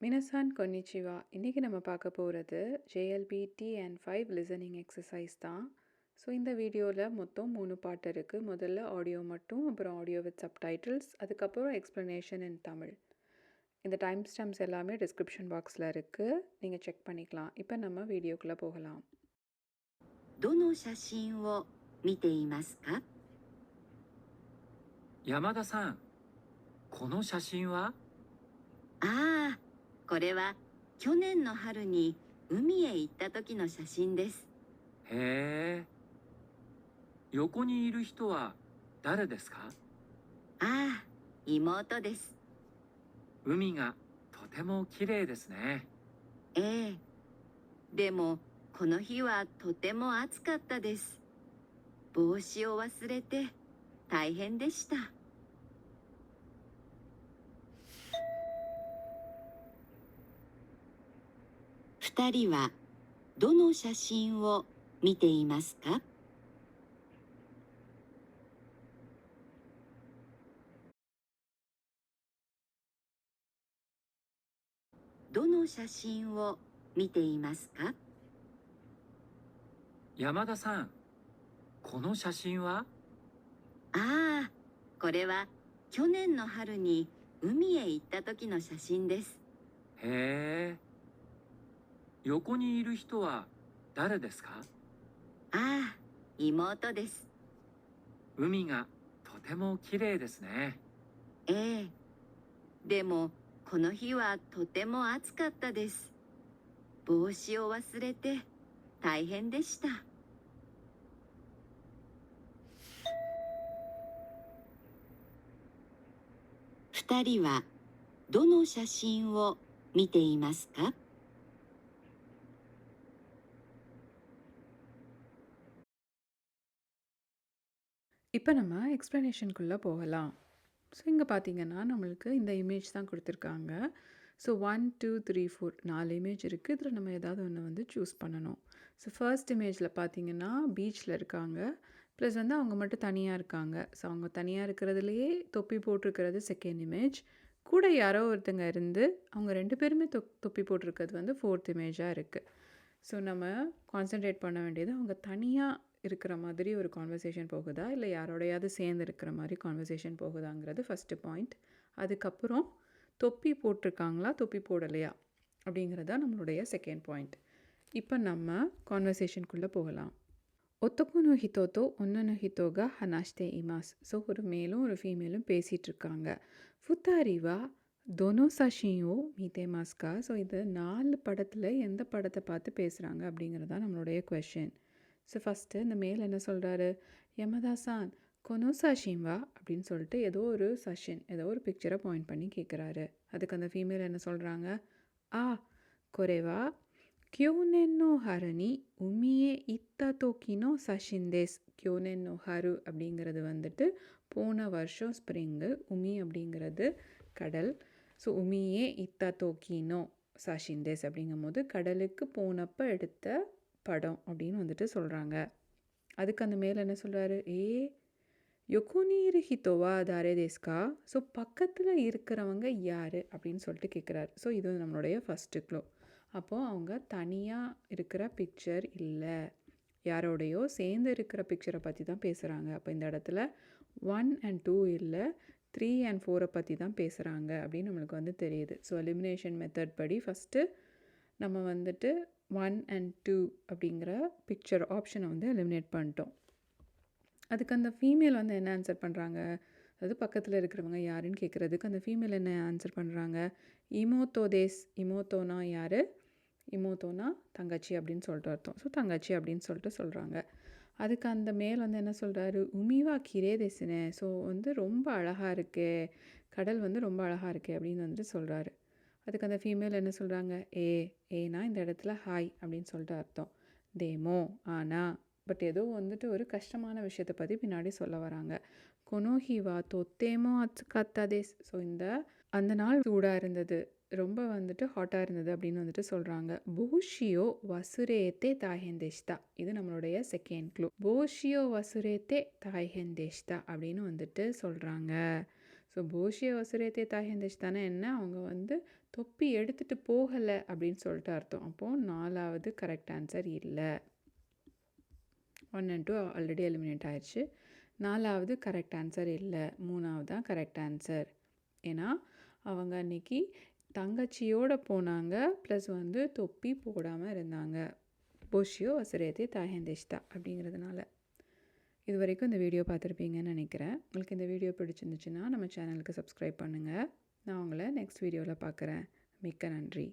மினசான் கொன்னிச்சிவா. இன்றைக்கி நம்ம பார்க்க போகிறது JLB T&5 லிசனிங் எக்ஸசைஸ் தான். ஸோ இந்த வீடியோவில் மொத்தம் 3 பாட்டு இருக்குது. முதல்ல ஆடியோ மட்டும், அப்புறம் ஆடியோ வித் சப்டைட்டில்ஸ், அதுக்கப்புறம் எக்ஸ்ப்ளனேஷன் இன் தமிழ். இந்த டைம் ஸ்டாம்ப்ஸ் எல்லாமே டிஸ்கிரிப்ஷன் பாக்ஸில் இருக்குது, நீங்கள் செக் பண்ணிக்கலாம். இப்போ நம்ம வீடியோக்குள்ளே போகலாம். どの写真を見ていますか？山田さん、この写真は？ああ、これは去年の春に海へ行った時の写真です。へえ。横にいる人は誰ですか？ああ、妹です。海がとても綺麗ですね。ええ。でも、この日はとても暑かったです。帽子を忘れて大変でした。2人はどの写真を見ていますか？どの写真を見ていますか？山田さん、この写真は？ああ、これは去年の春に海へ行った時の写真です。へえ。横にいる人は誰ですか？ああ、妹です。海がとても綺麗ですね。ええ。でも、この日はとても暑かったです。帽子を忘れて大変でした。2人はどの写真を見ていますか？இப்போ நம்ம எக்ஸ்ப்ளனேஷனுக்குள்ளே போகலாம். ஸோ இங்கே பார்த்தீங்கன்னா நம்மளுக்கு இந்த இமேஜ் தான் கொடுத்துருக்காங்க. ஸோ 1, 2, 3, 4 4 இமேஜ் இருக்குது. இதில் நம்ம ஏதாவது ஒன்று வந்து சூஸ் பண்ணணும். ஸோ ஃபர்ஸ்ட் இமேஜில் பார்த்தீங்கன்னா பீச்சில் இருக்காங்க, ப்ளஸ் வந்து அவங்க மட்டும் தனியாக இருக்காங்க. ஸோ அவங்க தனியாக இருக்கிறதுலையே தொப்பி போட்டிருக்கிறது செகண்ட் இமேஜ். கூட யாரோ ஒருத்தங்க இருந்து அவங்க 2 பேருமே தொப்பி போட்டிருக்கிறது வந்து ஃபோர்த் இமேஜாக இருக்குது. ஸோ நம்ம கான்சன்ட்ரேட் பண்ண வேண்டியது அவங்க தனியாக இருக்கிற மாதிரி ஒரு கான்வர்சேஷன் போகுதா, இல்லை யாரோடையாவது சேர்ந்து இருக்கிற மாதிரி கான்வர்சேஷன் போகுதாங்கிறது ஃபஸ்ட்டு பாயிண்ட். அதுக்கப்புறம் தொப்பி போட்டிருக்காங்களா தொப்பி போடலையா அப்படிங்கிறதா நம்மளுடைய செகண்ட் பாயிண்ட். இப்போ நம்ம கான்வர்சேஷனுக்குள்ளே போகலாம். ஒத்தொக்குனு ஹித்தோத்தோ ஒன்னொன்னு ஹித்தோகா ஹனாஷ்தே இமாஸ். ஸோ ஒரு மேலும் ஒரு ஃபீமேலும் பேசிகிட்ருக்காங்க. ஃபுத்தாரிவா தொனோ சாஷியோ மீதே மாஸ்கா. ஸோ இது 4 படத்தில் எந்த படத்தை பார்த்து பேசுகிறாங்க அப்படிங்கிறதா நம்மளுடைய கொஷின். ஸோ ஃபஸ்ட்டு இந்த மேல் என்ன சொல்கிறாரு, யமதாசான் கொனோ சாஷின்வா அப்படின்னு சொல்லிட்டு ஏதோ ஒரு சஷின் ஏதோ ஒரு பிக்சரை பாயிண்ட் பண்ணி கேட்குறாரு. அதுக்கு அந்த ஃபீமேல் என்ன சொல்கிறாங்க, ஆ கொரேவா கியோனென்னோ ஹரணி உமியே இத்தா தோக்கினோ சஷின்தேஸ். கியோனென்னோ ஹரு அப்படிங்கிறது வந்துட்டு போன வருஷம் ஸ்ப்ரிங்கு, உமி அப்படிங்கிறது கடல். ஸோ உமியே இத்தா தோக்கினோ சஷின்தேஸ் அப்படிங்கும் போது கடலுக்கு போனப்போ எடுத்த படம் அப்படின்னு வந்துட்டு சொல்கிறாங்க. அதுக்கு அந்த மேலே என்ன சொல்கிறாரு, யொக்கோனீரு ஹித்தோவா தாரே தேஸ்கா. ஸோ பக்கத்தில் இருக்கிறவங்க யார் அப்படின்னு சொல்லிட்டு கேட்குறாரு. ஸோ இது நம்மளுடைய ஃபஸ்ட்டு க்ளூ. அப்போது அவங்க தனியாக இருக்கிற பிக்சர் இல்லை, யாரோடையோ சேர்ந்து இருக்கிற பிக்சரை பற்றி தான் பேசுகிறாங்க. அப்போ இந்த இடத்துல 1 and 2 இல்லை, 3 and 4 பற்றி தான் பேசுகிறாங்க அப்படின்னு நம்மளுக்கு வந்து தெரியுது. ஸோ எலிமினேஷன் மெத்தட் படி ஃபஸ்ட்டு நம்ம வந்துட்டு 1 and 2 அப்படிங்கிற பிக்சர் ஆப்ஷனை வந்து எலிமினேட் பண்ணிட்டோம். அதுக்கு அந்த ஃபீமேல் வந்து என்ன ஆன்சர் பண்ணுறாங்க, அதாவது பக்கத்தில் இருக்கிறவங்க யாருன்னு கேட்குறதுக்கு அந்த ஃபீமேல் என்ன ஆன்சர் பண்ணுறாங்க, இமோத்தோதேஸ். இமோத்தோனா யார், இமோத்தோனா தங்கச்சி அப்படின்னு சொல்லிட்டு அர்த்தம். ஸோ தங்கச்சி அப்படின்னு சொல்லிட்டு சொல்கிறாங்க. அதுக்கு அந்த மேல் வந்து என்ன சொல்கிறாரு, உமிவா கிரே தேசினே. ஸோ வந்து ரொம்ப அழகாக இருக்கே, கடல் வந்து ரொம்ப அழகாக இருக்கே அப்படின்னு வந்துட்டு சொல்கிறாரு. அதுக்கு அந்த ஃபீமேல் என்ன சொல்கிறாங்க, ஏனா இந்த இடத்துல ஹாய் அப்படின்னு சொல்லிட்டு அர்த்தம். தேமோ ஆனால், பட் ஏதோ வந்துட்டு ஒரு கஷ்டமான விஷயத்தை பற்றி பின்னாடி சொல்ல வராங்க. கொனோஹிவா தொத்தேமோ அச்சுக்காத்தாதேஸ். ஸோ இந்த அந்த நாள் சூடாக இருந்தது, ரொம்ப வந்துட்டு ஹாட்டாக இருந்தது அப்படின்னு வந்துட்டு சொல்கிறாங்க. போஷியோ வசுரேத்தே தாய்ஹெந்தேஷ்தா. இது நம்மளுடைய செகண்ட் க்ளூ. போஷியோ வசுரேத்தே தாய்ஹெந்தேஷ்தா அப்படின்னு வந்துட்டு சொல்கிறாங்க. ஸோ போஷிய வசுரேத்தே தாஹேந்தேஷ்தானா என்ன, அவங்க வந்து தொப்பி எடுத்துட்டு போகலை அப்படின்னு சொல்லிட்டு அர்த்தம். அப்போது 4வது கரெக்ட் ஆன்சர் இல்லை. 1 and 2 ஆல்ரெடி எலிமினேட் ஆயிடுச்சு. 4வது கரெக்ட் ஆன்சர் இல்லை, 3வது தான் கரெக்ட் ஆன்சர். ஏன்னா அவங்க அன்னைக்கு தங்கச்சியோட போனாங்க, ப்ளஸ் வந்து தொப்பி போடாமல் இருந்தாங்க. போஷியோ வசுரேத்தே தாஹேந்தேஷ்தா அப்படிங்கிறதுனால. இது வரைக்கும் இந்த வீடியோ பார்த்துருப்பீங்கன்னு நினைக்கிறேன். உங்களுக்கு இந்த வீடியோ பிடிச்சிருந்துச்சுன்னா நம்ம சேனலுக்கு சப்ஸ்கிரைப் பண்ணுங்கள். நான் உங்களை நெக்ஸ்ட் வீடியோவில் பார்க்குறேன். மிக்க நன்றி.